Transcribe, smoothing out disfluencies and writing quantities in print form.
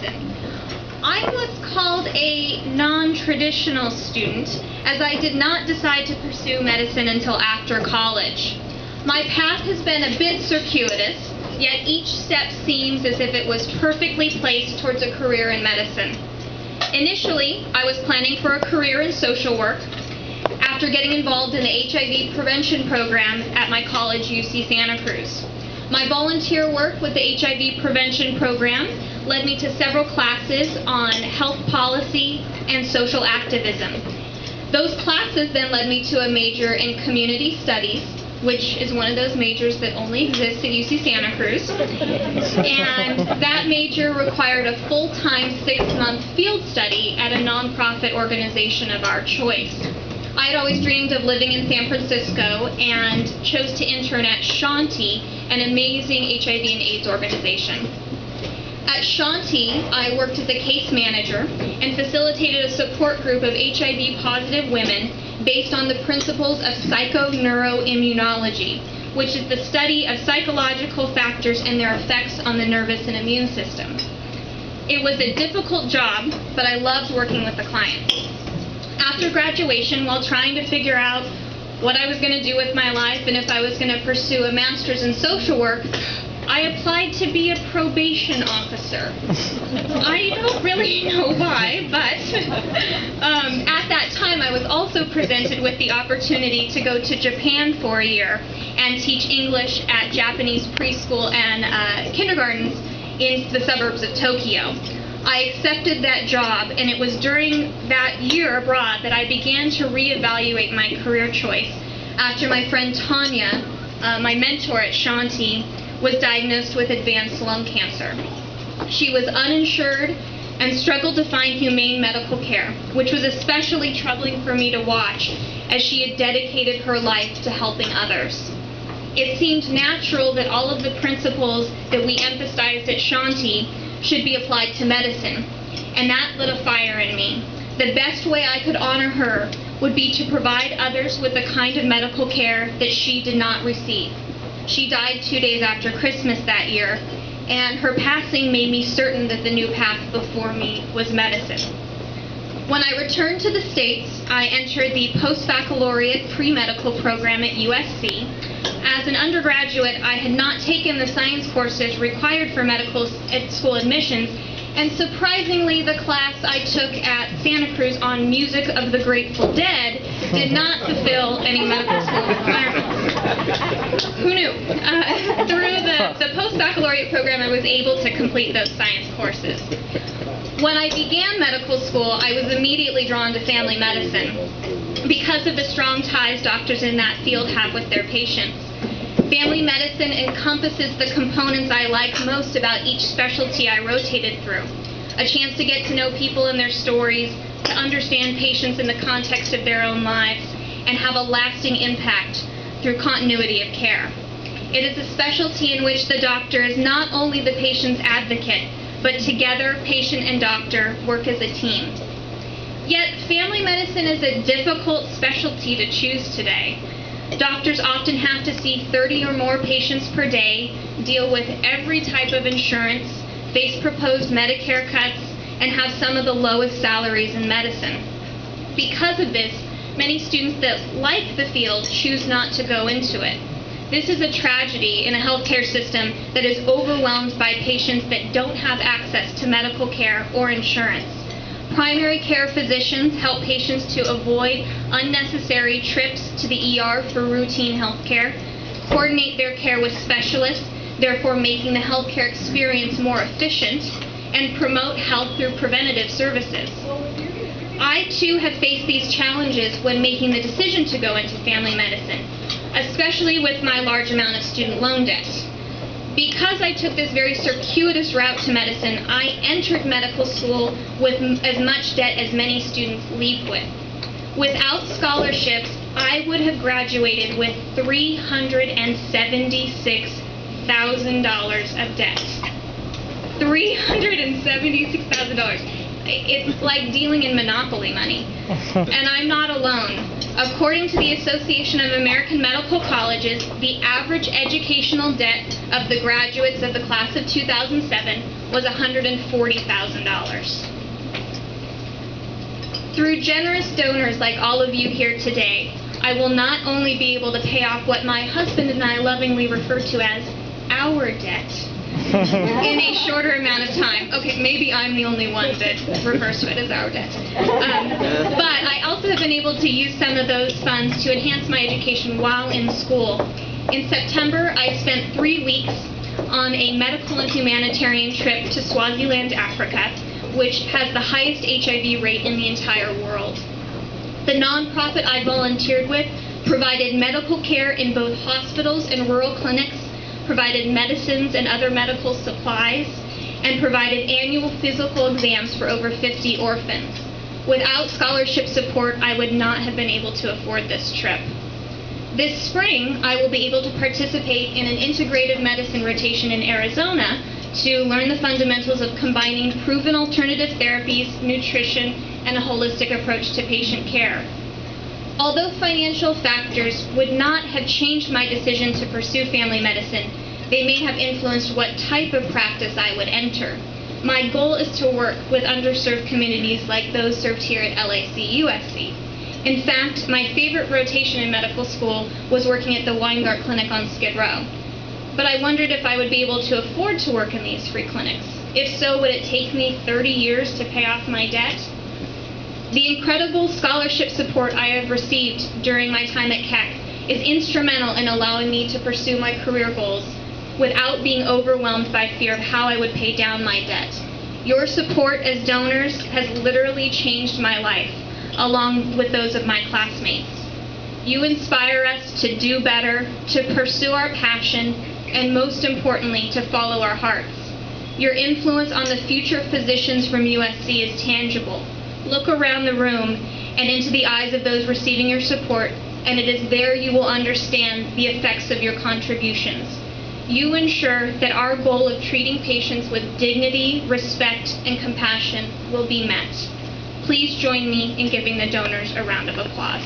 medicine. I was called a non-traditional student, as I did not decide to pursue medicine until after college. My path has been a bit circuitous, yet each step seems as if it was perfectly placed towards a career in medicine. Initially, I was planning for a career in social work after getting involved in the HIV prevention program at my college, UC Santa Cruz. My volunteer work with the HIV prevention program led me to several classes on health policy and social activism. Those classes then led me to a major in community studies, which is one of those majors that only exists at UC Santa Cruz. And that major required a full-time 6-month field study at a nonprofit organization of our choice. I had always dreamed of living in San Francisco and chose to intern at Shanti, an amazing HIV and AIDS organization. At Shanti, I worked as a case manager and facilitated a support group of HIV-positive women based on the principles of psychoneuroimmunology, which is the study of psychological factors and their effects on the nervous and immune system. It was a difficult job, but I loved working with the clients. After graduation, while trying to figure out what I was going to do with my life and if I was going to pursue a master's in social work, I applied to be a probation officer. I don't really know why, but at that time I was also presented with the opportunity to go to Japan for a year and teach English at Japanese preschool and kindergartens in the suburbs of Tokyo. I accepted that job, and it was during that year abroad that I began to reevaluate my career choice after my friend Tanya, my mentor at Shanti, was diagnosed with advanced lung cancer. She was uninsured and struggled to find humane medical care, which was especially troubling for me to watch as she had dedicated her life to helping others. It seemed natural that all of the principles that we emphasized at Shanti should be applied to medicine, and that lit a fire in me. The best way I could honor her would be to provide others with the kind of medical care that she did not receive. She died 2 days after Christmas that year, and her passing made me certain that the new path before me was medicine. When I returned to the States, I entered the post-baccalaureate pre-medical program at USC. As an undergraduate, I had not taken the science courses required for medical school admissions, and surprisingly, the class I took at Santa Cruz on music of the Grateful Dead did not fulfill any medical school requirements. Who knew? Through the post-baccalaureate program, I was able to complete those science courses. When I began medical school, I was immediately drawn to family medicine because of the strong ties doctors in that field have with their patients. Family medicine encompasses the components I like most about each specialty I rotated through. A chance to get to know people and their stories, to understand patients in the context of their own lives, and have a lasting impact through continuity of care. It is a specialty in which the doctor is not only the patient's advocate, but together, patient and doctor work as a team. Yet, family medicine is a difficult specialty to choose today. Doctors often have to see 30 or more patients per day, deal with every type of insurance, face proposed Medicare cuts, and have some of the lowest salaries in medicine. Because of this, many students that like the field choose not to go into it. This is a tragedy in a healthcare system that is overwhelmed by patients that don't have access to medical care or insurance. Primary care physicians help patients to avoid unnecessary trips to the ER for routine health care, coordinate their care with specialists, therefore making the healthcare experience more efficient, and promote health through preventative services. I, too, have faced these challenges when making the decision to go into family medicine, especially with my large amount of student loan debt. Because I took this very circuitous route to medicine, I entered medical school with as much debt as many students leave with. Without scholarships, I would have graduated with $376,000 of debt. $376,000. It's like dealing in Monopoly money. And I'm not alone. According to the Association of American Medical Colleges, the average educational debt of the graduates of the class of 2007 was $140,000. Through generous donors like all of you here today, I will not only be able to pay off what my husband and I lovingly refer to as our debt in a shorter amount of time. Okay, maybe I'm the only one that refers to it as our debt. But I also have been able to use some of those funds to enhance my education while in school. In September, I spent 3 weeks on a medical and humanitarian trip to Swaziland, Africa, which has the highest HIV rate in the entire world. The nonprofit I volunteered with provided medical care in both hospitals and rural clinics, provided medicines and other medical supplies, and provided annual physical exams for over 50 orphans. Without scholarship support, I would not have been able to afford this trip. This spring, I will be able to participate in an integrative medicine rotation in Arizona to learn the fundamentals of combining proven alternative therapies, nutrition, and a holistic approach to patient care. Although financial factors would not have changed my decision to pursue family medicine, they may have influenced what type of practice I would enter. My goal is to work with underserved communities like those served here at LAC-USC. In fact, my favorite rotation in medical school was working at the Weingart Clinic on Skid Row. But I wondered if I would be able to afford to work in these free clinics. If so, would it take me 30 years to pay off my debt? The incredible scholarship support I have received during my time at Keck is instrumental in allowing me to pursue my career goals without being overwhelmed by fear of how I would pay down my debt. Your support as donors has literally changed my life, along with those of my classmates. You inspire us to do better, to pursue our passion, and most importantly, to follow our hearts. Your influence on the future physicians from USC is tangible. Look around the room and into the eyes of those receiving your support, and it is there you will understand the effects of your contributions. You ensure that our goal of treating patients with dignity, respect, and compassion will be met. Please join me in giving the donors a round of applause.